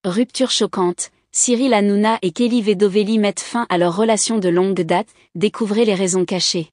Rupture choquante, Cyril Hanouna et Kelly Vedovelli mettent fin à leur relation de longue date, découvrez les raisons cachées.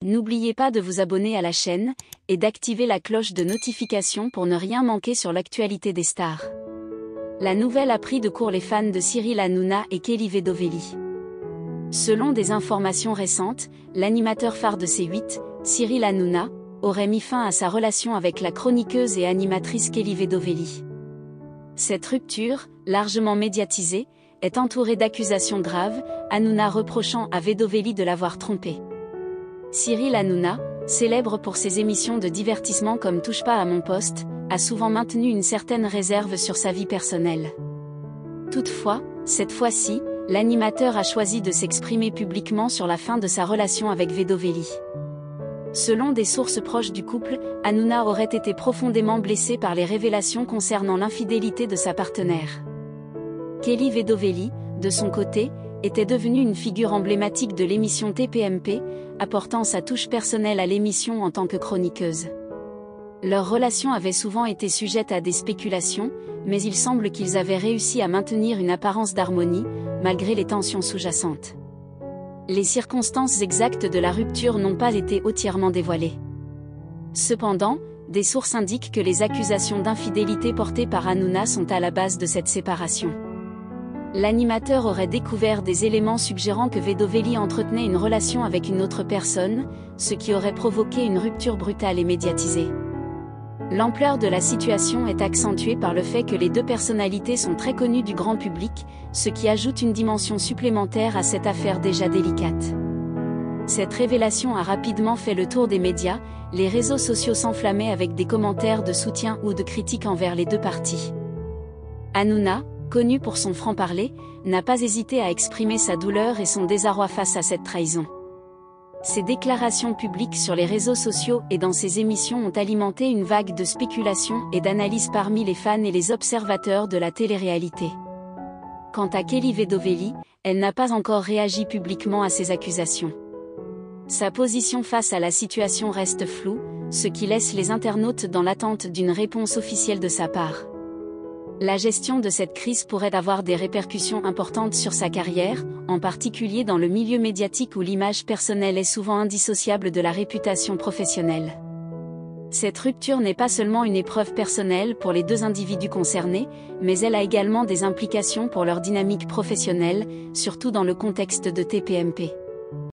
N'oubliez pas de vous abonner à la chaîne, et d'activer la cloche de notification pour ne rien manquer sur l'actualité des stars. La nouvelle a pris de court les fans de Cyril Hanouna et Kelly Vedovelli. Selon des informations récentes, l'animateur phare de C8, Cyril Hanouna, aurait mis fin à sa relation avec la chroniqueuse et animatrice Kelly Vedovelli. Cette rupture, largement médiatisée, est entourée d'accusations graves, Hanouna reprochant à Vedovelli de l'avoir trompé. Cyril Hanouna, célèbre pour ses émissions de divertissement comme Touche pas à mon poste, a souvent maintenu une certaine réserve sur sa vie personnelle. Toutefois, cette fois-ci, l'animateur a choisi de s'exprimer publiquement sur la fin de sa relation avec Vedovelli. Selon des sources proches du couple, Hanouna aurait été profondément blessé par les révélations concernant l'infidélité de sa partenaire. Kelly Vedovelli, de son côté, était devenue une figure emblématique de l'émission TPMP, apportant sa touche personnelle à l'émission en tant que chroniqueuse. Leur relation avait souvent été sujette à des spéculations, mais il semble qu'ils avaient réussi à maintenir une apparence d'harmonie, malgré les tensions sous-jacentes. Les circonstances exactes de la rupture n'ont pas été entièrement dévoilées. Cependant, des sources indiquent que les accusations d'infidélité portées par Hanouna sont à la base de cette séparation. L'animateur aurait découvert des éléments suggérant que Vedovelli entretenait une relation avec une autre personne, ce qui aurait provoqué une rupture brutale et médiatisée. L'ampleur de la situation est accentuée par le fait que les deux personnalités sont très connues du grand public, ce qui ajoute une dimension supplémentaire à cette affaire déjà délicate. Cette révélation a rapidement fait le tour des médias, les réseaux sociaux s'enflammaient avec des commentaires de soutien ou de critiques envers les deux parties. Hanouna, connu pour son franc-parler, n'a pas hésité à exprimer sa douleur et son désarroi face à cette trahison. Ses déclarations publiques sur les réseaux sociaux et dans ses émissions ont alimenté une vague de spéculations et d'analyses parmi les fans et les observateurs de la télé-réalité. Quant à Kelly Vedovelli, elle n'a pas encore réagi publiquement à ces accusations. Sa position face à la situation reste floue, ce qui laisse les internautes dans l'attente d'une réponse officielle de sa part. La gestion de cette crise pourrait avoir des répercussions importantes sur sa carrière, en particulier dans le milieu médiatique où l'image personnelle est souvent indissociable de la réputation professionnelle. Cette rupture n'est pas seulement une épreuve personnelle pour les deux individus concernés, mais elle a également des implications pour leur dynamique professionnelle, surtout dans le contexte de TPMP.